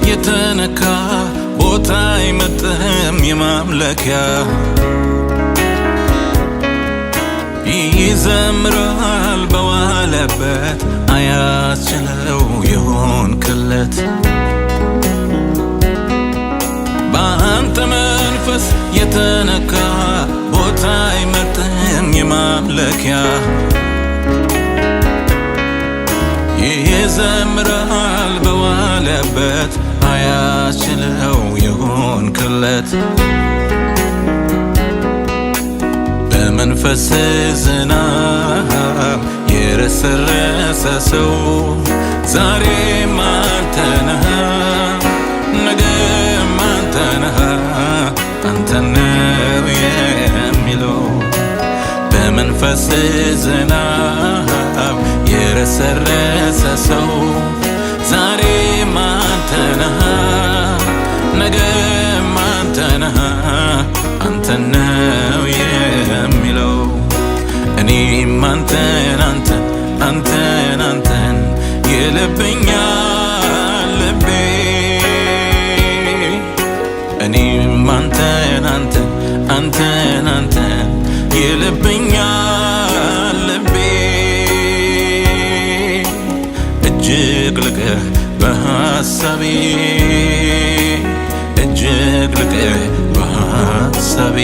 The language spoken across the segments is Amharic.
የተነካ ቦታ አይመጥም የማምለኪያ ይዘምራል በዋለበት አያስችለው የሆንክለት በአንተ መንፈስ የተነካ ቦታ አይመጥም የማምለኪያ ይዘምራል በዋለበት አያስችለው የሆንክለት በመንፈስ ዝናብ የረሰረሰ ሰው ዛሬም አንተ ነህ ነገም አንተ ነህ አንተ ነው የሚለው በመንፈስ ዝናብ የረሰረሰ ሰው ዛሬም አንተ ነህ ነገም አንተ ነህ አንተ ነው የሚለው እኔም አንተን አንተን አንተን አንተን ይልብኛል ልቤ እኔም አንተን አንተን አንተን አንተን ይልብኛል ልቤ እጅግ ልቀህ በሐሳቤ እጅግ ልቀህ በሐሳቤ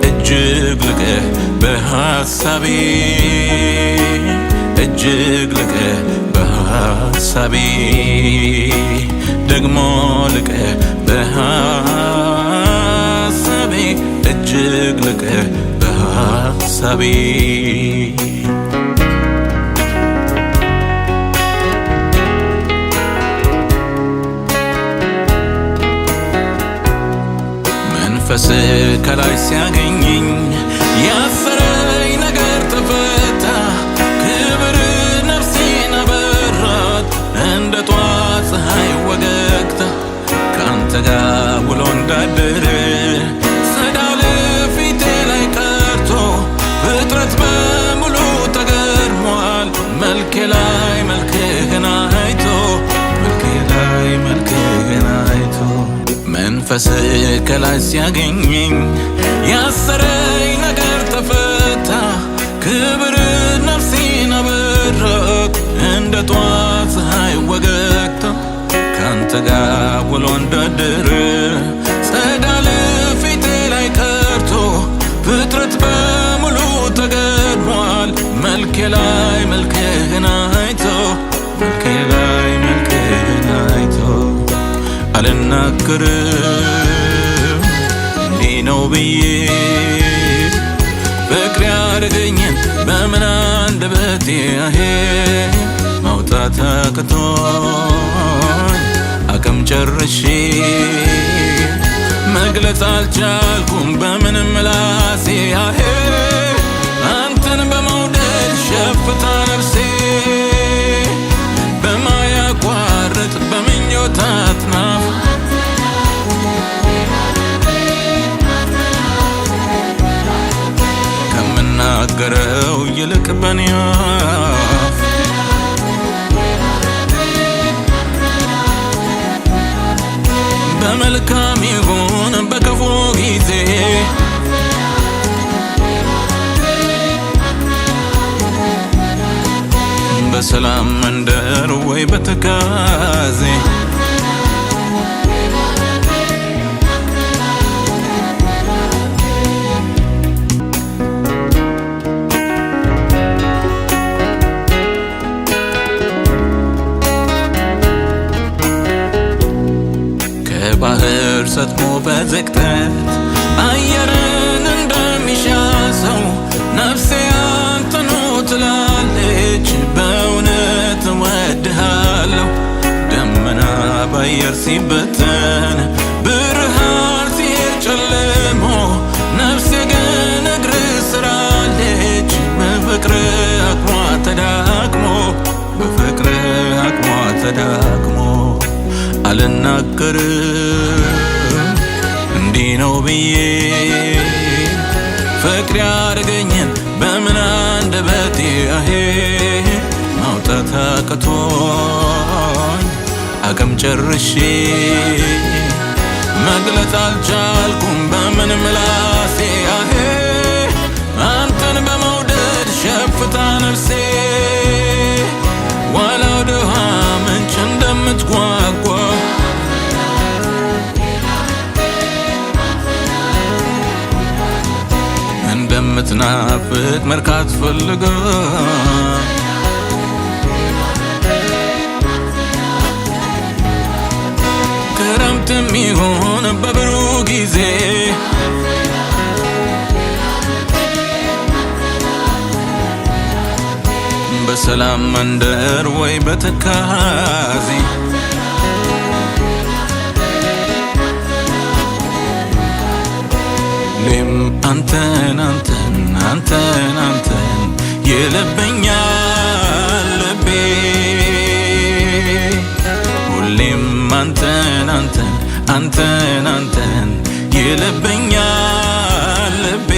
እጅግ ልቀህ በሐሳቤ እጅግ ልቀህ በሐሳቤ ደግሞ ልቀህ በሐሳቤ እጅግ ልቀህ በሐሳቤ መንፈስ ከላይ ሲያገኘኝ ያሰረኝ ነገር ተፈታ ክብር ነፍሴን አበራት እንደ ጧት ፀሐይ ወገግታ ካንተ ጋር ውሎ እንዳደረ ጸዳል ፊቴ ላይ ቀርቶ ፍጥረት በሙሉ ተገርሟል መልኬ ላይ መልክህን አይቶ መልኬ ላይ መልክህን አይቶ መንፈስ ከላይ ሲያገኘኝ ያሰረኝ ነገር ተፈታ ክብር ነፍሴን አበራት እንደ ጧት ፀሐይ ወገግታ ካንተ ጋር ውሎ እንዳደረ ጸዳል ፊቴ ላይ ቀርቶ ፍጥረት በሙሉ ተገርሟል መልኬ ላይ መልክህን አይቶ መልኬ ላይ መልክህን አይቶ አልናገርም እንዲህ ነው ብዬ ፍቅር ያደረገኝን በምን አንደበቴ ማውጣት አቅቶኝ አቅም ጨርሼ መግለጽ አልቻልኩም በምንም ምላሴ አንተን በመውደድ ሸፍታ ነፍሴ በማያቋርጥ በምኞት አጥናፍ ከምናገረው ይልቅ በኔ አፍ በመልካም ይሁን በክፉ ጊዜ በሰላም መንደር ወይ በትካዜ ከባህር ሰጥሞ በዝቅጠት አየርን እንደሚሻ ሰው ነፍሴ አንተኑ ትላለች በእውነት እወድሃለሁ ደመና በአየር ሲበተን ብርሃን ሲጨልሞ ነፍሴ ግን እግር ስራለች ተዳክሞ አልናገርም እንዲህ ነው ብዬ ፍቅር ያደረገኝን በምን አንደበቴ ማውጣት አቅቶኝ አቅም ጨርሼ መግለጽ አልቻልኩም በምን ምላሴ አንተን በመውደድ ሸፍታ ነፍሴ ዋላው ድሃ ምንጭ እንደምትጓጓ እንደምትናፍቅ መርካት ፈልጋ ክረምትም ይሆን በብሩህ ጊዜ በሰላም መንደር ወይ በትካዜ ሌም አንተን አንተን አንተን አንተን ይልብኛል ልቤ ሁሌም አንተን አንተን አንተን አንተን ይልብኛል ልቤ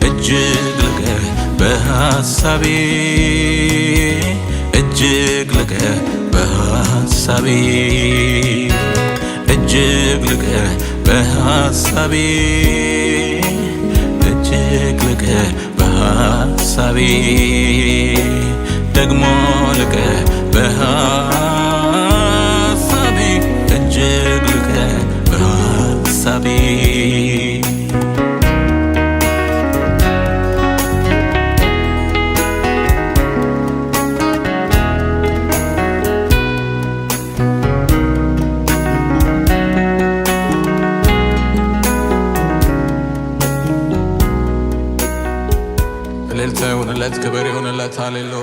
እጅግ ልቀህ በሐሳቤ እጅግ ልቀህ በሐሳቤ እጅግ ልቀህ በሐሳቤ እጅግ ልቀህ በሐሳቤ ደግሞ ልቀህ በሐሳቤ እጅግ ልቀህ በሐሳቤ እልልታ ይሁንለት፣ ክብር ይሁንለት። ሃሌሉያ